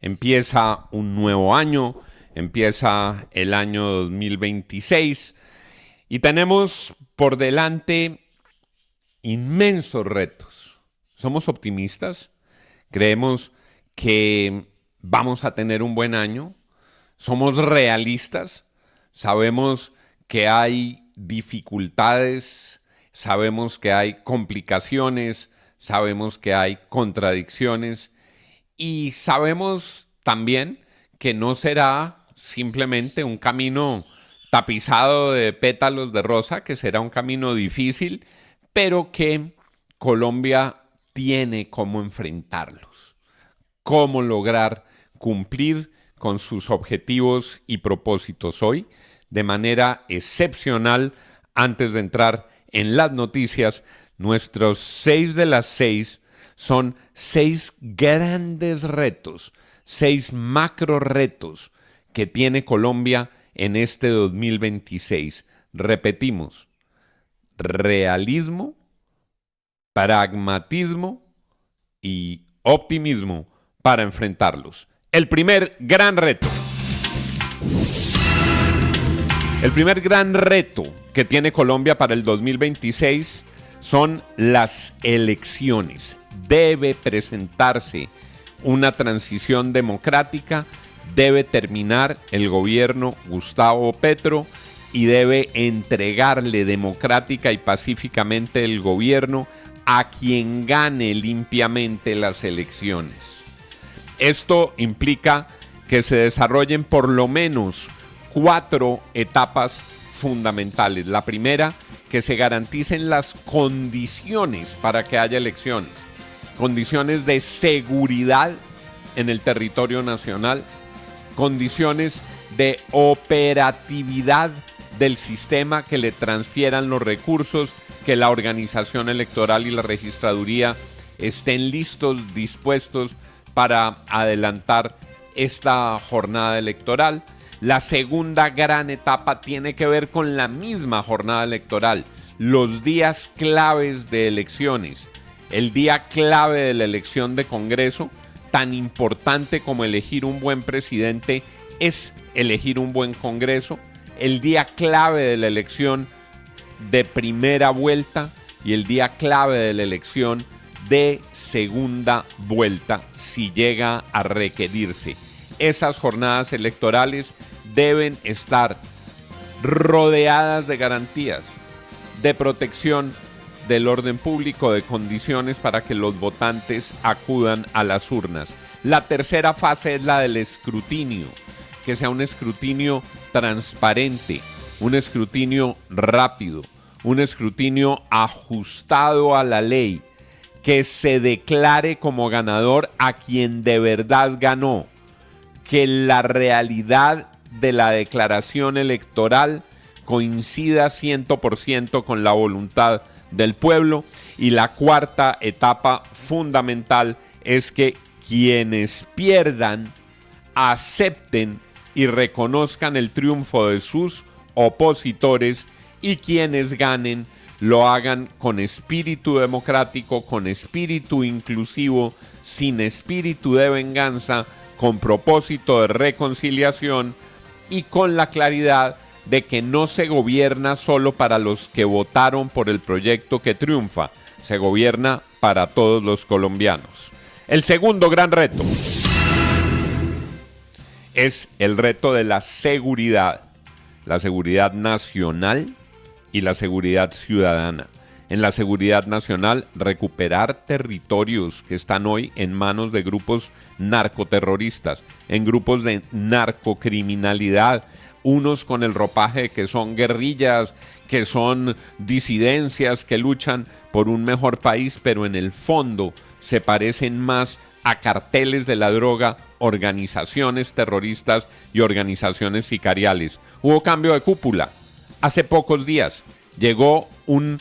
empieza un nuevo año, empieza el año 2026 y tenemos por delante inmensos retos. Somos optimistas, creemos que vamos a tener un buen año, somos realistas, sabemos que hay dificultades, sabemos que hay complicaciones, sabemos que hay contradicciones y sabemos también que no será simplemente un camino tapizado de pétalos de rosa, que será un camino difícil, pero que Colombia tiene cómo enfrentarlos, cómo lograr cumplir con sus objetivos y propósitos hoy de manera excepcional. Antes de entrar en las noticias, nuestros 6 de las 6 son 6 grandes retos, 6 macro retos que tiene Colombia en este 2026. Repetimos, realismo, pragmatismo y optimismo para enfrentarlos. El primer gran reto. El primer gran reto que tiene Colombia para el 2026 son las elecciones. Debe presentarse una transición democrática, debe terminar el gobierno Gustavo Petro y debe entregarle democrática y pacíficamente el gobierno a quien gane limpiamente las elecciones. Esto implica que se desarrollen por lo menos 4 etapas fundamentales. La primera, que se garanticen las condiciones para que haya elecciones, condiciones de seguridad en el territorio nacional, condiciones de operatividad del sistema, que le transfieran los recursos, que la organización electoral y la registraduría estén listos, dispuestos para adelantar esta jornada electoral. La segunda gran etapa tiene que ver con la misma jornada electoral, los días claves de elecciones. El día clave de la elección de Congreso, tan importante como elegir un buen presidente, es elegir un buen Congreso. El día clave de la elección de primera vuelta y el día clave de la elección de segunda vuelta, si llega a requerirse. Esas jornadas electorales deben estar rodeadas de garantías, de protección del orden público, de condiciones para que los votantes acudan a las urnas. La tercera fase es la del escrutinio, que sea un escrutinio transparente, un escrutinio rápido, un escrutinio ajustado a la ley, que se declare como ganador a quien de verdad ganó, que la realidad de la declaración electoral coincida 100% con la voluntad del pueblo. Y la cuarta etapa fundamental es que quienes pierdan acepten y reconozcan el triunfo de sus opositores, y quienes ganen lo hagan con espíritu democrático, con espíritu inclusivo, sin espíritu de venganza, con propósito de reconciliación y con la claridad de que no se gobierna solo para los que votaron por el proyecto que triunfa, se gobierna para todos los colombianos. El segundo gran reto es el reto de la seguridad nacional y la seguridad ciudadana. En la seguridad nacional, recuperar territorios que están hoy en manos de grupos narcoterroristas, en grupos de narcocriminalidad, unos con el ropaje de que son guerrillas, que son disidencias, que luchan por un mejor país, pero en el fondo se parecen más a carteles de la droga, organizaciones terroristas y organizaciones sicariales. Hubo cambio de cúpula. Hace pocos días llegó un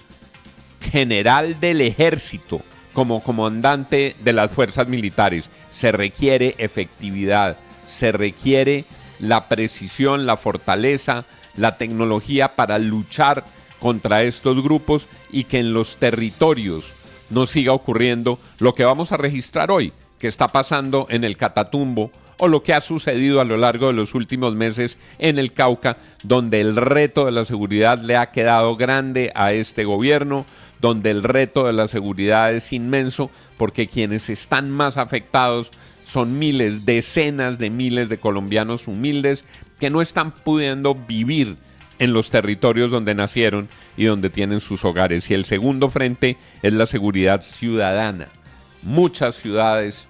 general del ejército como comandante de las fuerzas militares. Se requiere efectividad, se requiere la precisión, la fortaleza, la tecnología para luchar contra estos grupos y que en los territorios no siga ocurriendo lo que vamos a registrar hoy, que está pasando en el Catatumbo o lo que ha sucedido a lo largo de los últimos meses en el Cauca, donde el reto de la seguridad le ha quedado grande a este gobierno, donde el reto de la seguridad es inmenso, porque quienes están más afectados son miles, decenas de miles de colombianos humildes que no están pudiendo vivir en los territorios donde nacieron y donde tienen sus hogares. Y el segundo frente es la seguridad ciudadana. Muchas ciudades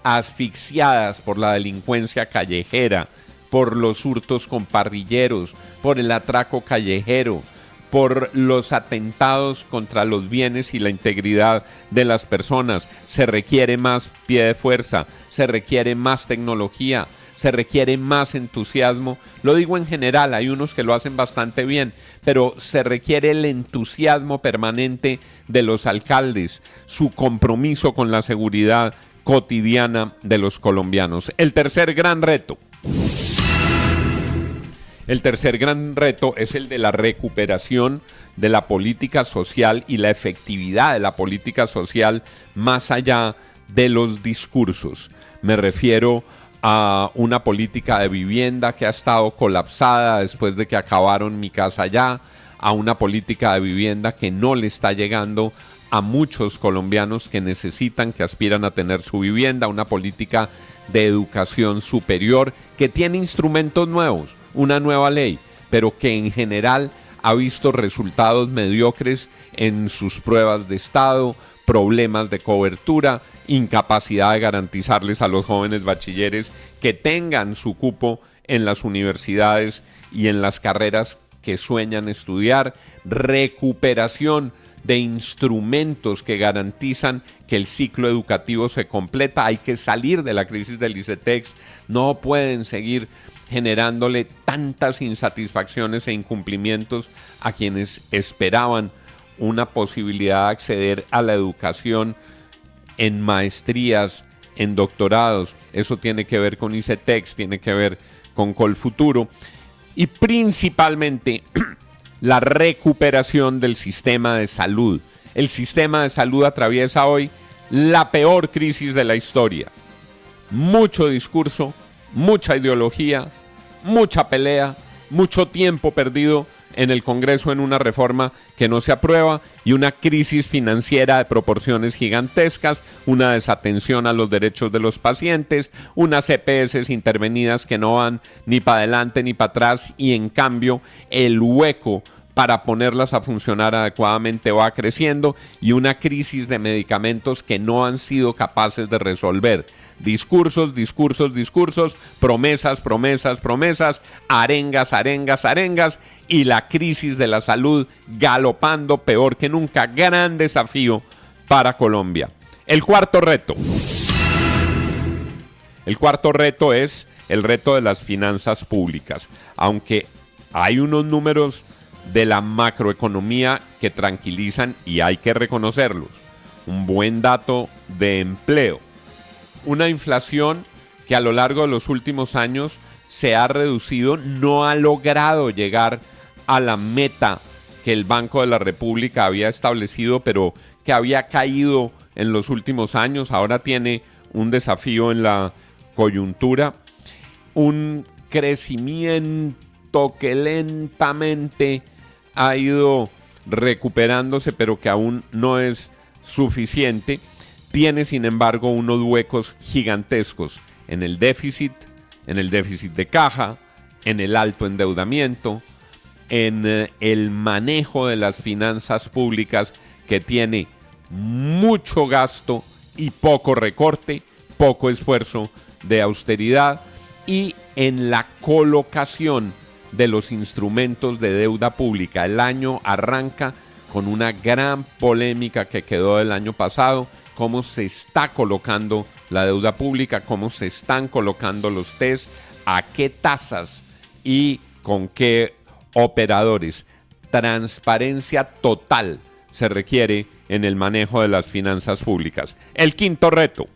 asfixiadas por la delincuencia callejera, por los hurtos con parrilleros, por el atraco callejero, por los atentados contra los bienes y la integridad de las personas. Se requiere más pie de fuerza, se requiere más tecnología, se requiere más entusiasmo. Lo digo en general, hay unos que lo hacen bastante bien, pero se requiere el entusiasmo permanente de los alcaldes, su compromiso con la seguridad cotidiana de los colombianos. El tercer gran reto es el de la recuperación de la política social y la efectividad de la política social más allá de los discursos. Me refiero a una política de vivienda que ha estado colapsada después de que acabaron Mi Casa Ya, a una política de vivienda que no le está llegando a muchos colombianos que necesitan, que aspiran a tener su vivienda, una política de educación superior que tiene instrumentos nuevos, una nueva ley, pero que en general ha visto resultados mediocres en sus pruebas de estado, problemas de cobertura, incapacidad de garantizarles a los jóvenes bachilleres que tengan su cupo en las universidades y en las carreras que sueñan estudiar, recuperación de instrumentos que garantizan que el ciclo educativo se completa. Hay que salir de la crisis del ICETEX, no pueden seguir generándole tantas insatisfacciones e incumplimientos a quienes esperaban una posibilidad de acceder a la educación en maestrías, en doctorados. Eso tiene que ver con ICETEX, tiene que ver con Colfuturo y principalmente la recuperación del sistema de salud. El sistema de salud atraviesa hoy la peor crisis de la historia. Mucho discurso, mucha ideología, mucha pelea, mucho tiempo perdido en el Congreso en una reforma que no se aprueba y una crisis financiera de proporciones gigantescas, una desatención a los derechos de los pacientes, unas EPS intervenidas que no van ni para adelante ni para atrás y en cambio el hueco para ponerlas a funcionar adecuadamente va creciendo y una crisis de medicamentos que no han sido capaces de resolver. Discursos, discursos, discursos, promesas, promesas, promesas, arengas, arengas, arengas y la crisis de la salud galopando peor que nunca. Gran desafío para Colombia. El cuarto reto es el reto de las finanzas públicas. Aunque hay unos números de la macroeconomía que tranquilizan y hay que reconocerlos. Un buen dato de empleo. Una inflación que a lo largo de los últimos años se ha reducido, no ha logrado llegar a la meta que el Banco de la República había establecido, pero que había caído en los últimos años. Ahora tiene un desafío en la coyuntura, un crecimiento que lentamente ha ido recuperándose, pero que aún no es suficiente. Tiene, sin embargo, unos huecos gigantescos en el déficit de caja, en el alto endeudamiento, en el manejo de las finanzas públicas, que tiene mucho gasto y poco recorte, poco esfuerzo de austeridad, y en la colocación de los instrumentos de deuda pública. El año arranca con una gran polémica que quedó del año pasado, cómo se está colocando la deuda pública, cómo se están colocando los TES, a qué tasas y con qué operadores. Transparencia total se requiere en el manejo de las finanzas públicas. El quinto reto.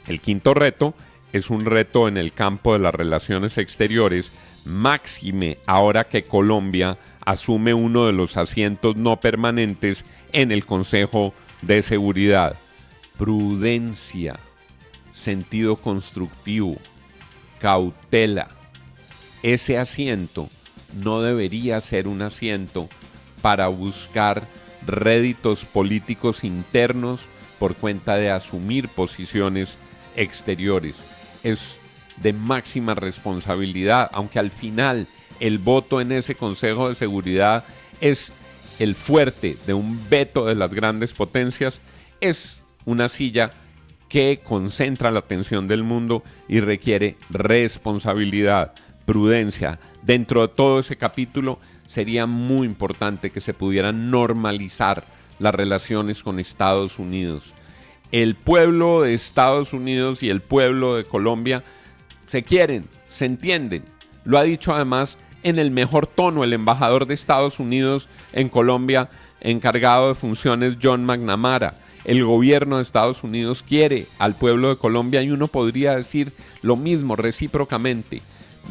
El quinto reto es un reto en el campo de las relaciones exteriores, máxime ahora que Colombia asume uno de los asientos no permanentes en el Consejo de Seguridad. prudencia, sentido constructivo, cautela. Ese asiento no debería ser un asiento para buscar réditos políticos internos por cuenta de asumir posiciones exteriores. Es de máxima responsabilidad, aunque al final el voto en ese Consejo de Seguridad es el fuerte de un veto de las grandes potencias, es una silla que concentra la atención del mundo y requiere responsabilidad, prudencia. Dentro de todo ese capítulo sería muy importante que se pudieran normalizar las relaciones con Estados Unidos. El pueblo de Estados Unidos y el pueblo de Colombia se quieren, se entienden. Lo ha dicho además en el mejor tono el embajador de Estados Unidos en Colombia, encargado de funciones, John McNamara. El gobierno de Estados Unidos quiere al pueblo de Colombia y uno podría decir lo mismo recíprocamente.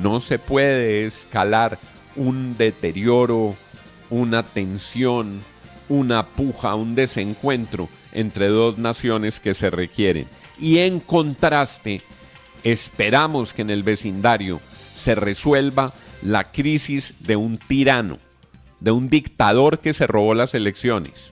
No se puede escalar un deterioro, una tensión, una puja, un desencuentro entre dos naciones que se requieren. Y en contraste, esperamos que en el vecindario se resuelva la crisis de un tirano, de un dictador que se robó las elecciones,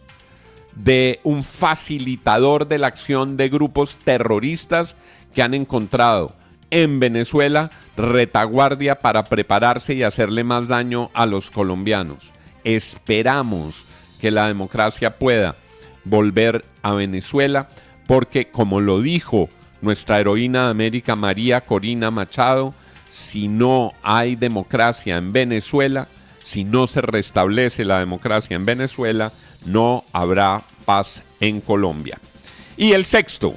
de un facilitador de la acción de grupos terroristas que han encontrado en Venezuela retaguardia para prepararse y hacerle más daño a los colombianos. Esperamos que la democracia pueda volver a Venezuela porque, como lo dijo nuestra heroína de América, María Corina Machado, si no hay democracia en Venezuela, si no se restablece la democracia en Venezuela, no habrá paz en Colombia. Y el sexto,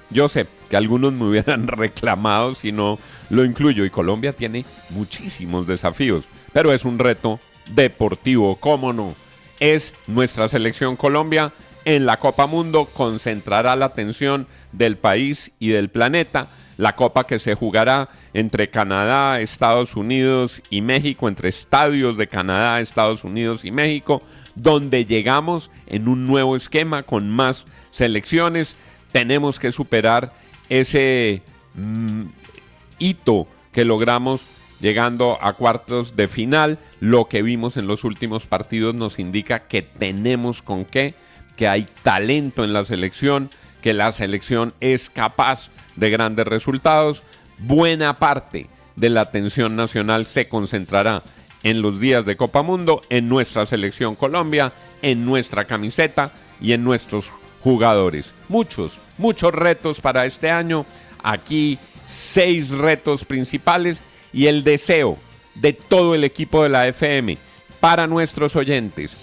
yo sé que algunos me hubieran reclamado si no lo incluyo, y Colombia tiene muchísimos desafíos, pero es un reto deportivo, ¿cómo no? Es nuestra selección Colombia en la Copa Mundo, concentrará la atención del país y del planeta. La Copa que se jugará entre Canadá, Estados Unidos y México, entre estadios de Canadá, Estados Unidos y México, donde llegamos en un nuevo esquema con más selecciones. Tenemos que superar ese hito que logramos llegando a cuartos de final. Lo que vimos en los últimos partidos nos indica que tenemos con qué, que hay talento en la selección, que la selección es capaz de grandes resultados. Buena parte de la atención nacional se concentrará en los días de Copa Mundo, en nuestra selección Colombia, en nuestra camiseta y en nuestros jugadores. Muchos retos para este año. Aquí 6 retos principales y el deseo de todo el equipo de la FM para nuestros oyentes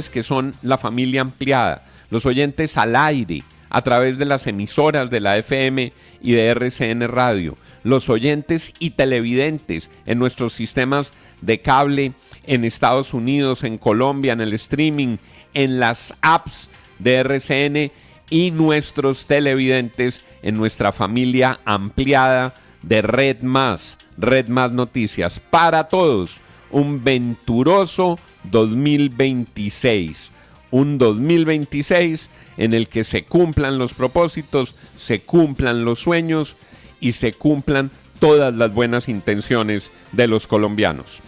que son la familia ampliada, los oyentes al aire, a través de las emisoras de la FM y de RCN Radio, los oyentes y televidentes en nuestros sistemas de cable en Estados Unidos, en Colombia, en el streaming, en las apps de RCN, y nuestros televidentes en nuestra familia ampliada de Red Más Noticias. Para todos, un venturoso 2026. Un 2026 en el que se cumplan los propósitos, se cumplan los sueños y se cumplan todas las buenas intenciones de los colombianos.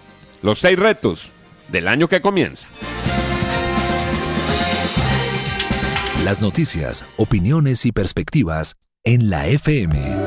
Los 6 retos del año que comienza. Las noticias, opiniones y perspectivas en la FM.